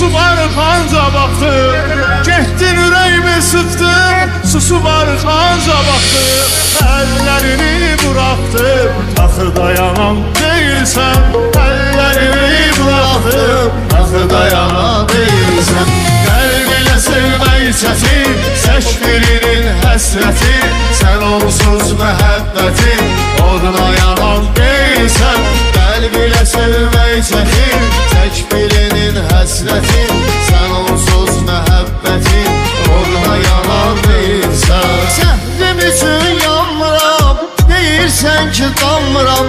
Susu var kanca baktım, gettin ürəyimi sıktım. Susu var kanca baktım, ellerini bıraktım. Axı dayanan değilsen, ellerini bıraktım. Axı dayanan değilsen. Kalbine sevmək çətin, səşbirinin həsrəti. Sən onsuz məhəbbətin, oduna yanan değilsən. Kalbine sevmək çətin, səşbirinin həsrəti. Sən onsuz məhəbbətin, oduna yanan değilsən. Səhvim üçün yanmıram, deyirsən ki damıram.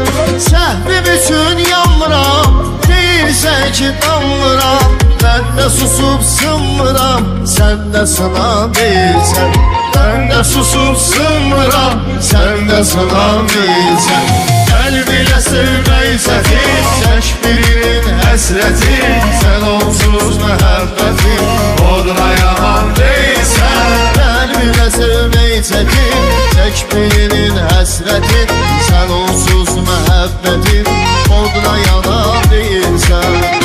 Səhvim üçün yanmıram, deyirsən ki damıram. Ben de susup sınmıram, sen de sınan değilsen. Ben de susup sınmıram, sen de sınan değilsen. Kalbine sevmək çətin, səşbirinin həsrəti. Sən onsuz məhəbbətin, oduna yanan değilsən. Kalbine sevmeyi çekin, çekmeyenin həsrətin. Sen onsuz məhəbbətin, oduna yanan değilsen.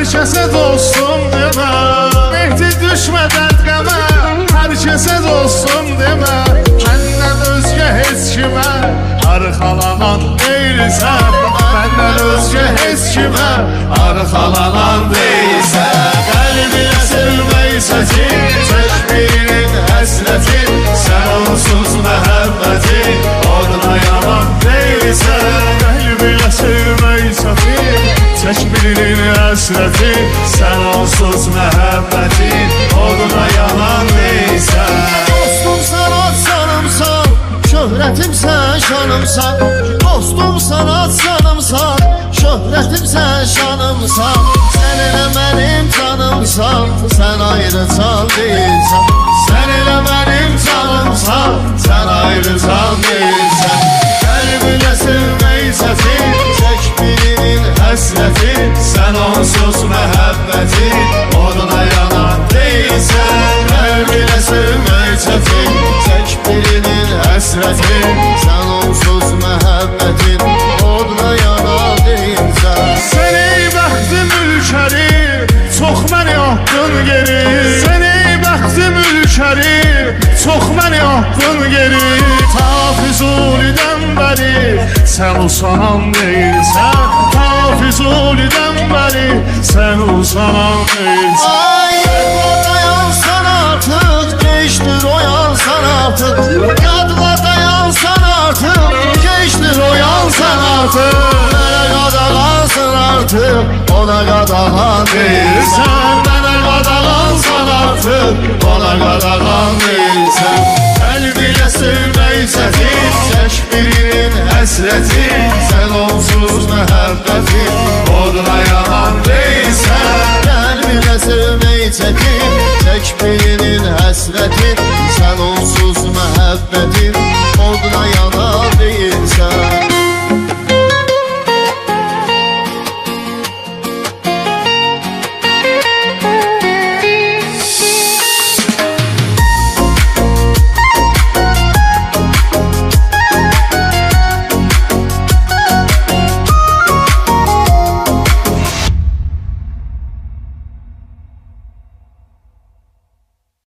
Herkese dostum deme, Mehdi düşme dert qəmə. Herkese dostum deme, benden özge heç kimə arxalanan değilsən. Benden özge heç kimə arxalanan değilsən. Kalbine sevmək çətin, səşbirinin həsrəti. Sən onsuz məhəbbətin, oduna yanan değilsən. Kalbine sevmək çətin, səşbirinin həsrəti. Sən onsuz məhəbbətin, oduna yanan değilsən. Dostum sanat sanımsan, şöhretimsen şanımsan. Dostum sanat sanımsan, şöhretimsen şanımsan. Sen elə mənim canımsan, sen ayrı can değilsən. Sen elə mənim canımsan, sen ayrı can değilsən. Kalbine sevmək çətin, Çəkbirinin həsrəti. Sən onsuz məhəbbətin, oduna yanan değilsən. Kalbine sevmək çətin, çəkbirinin həsrəti. Sen onsuz məhəbbətin, oduna yanan değilsən. Sen ey bəxtim ülkəri, çox məni atdın geri. Sen ey bəxtim ülkəri, çox məni atdın geri. Ta Füzulidən bəri, sən usanan değilsən. Ta Füzulidən bəri, sən usanan değilsən. Ay yadla dayansan artık, geçtir oyansan artık. Yadla dayansan artık, geçtir oyansan artık. Mənə qadağansın artık, ona qadağan Değilsən, mənə qadağansan artıq, ona qadağan değilsən. Kalbine sevmək çətin, səşbirinin həsrəti. Sən onsuz məhəbbətin, oduna yanan değilsən. Kalbine sevmeyi çekin, çekmeyenin həsrətin. Sen onsuz məhəbbətin,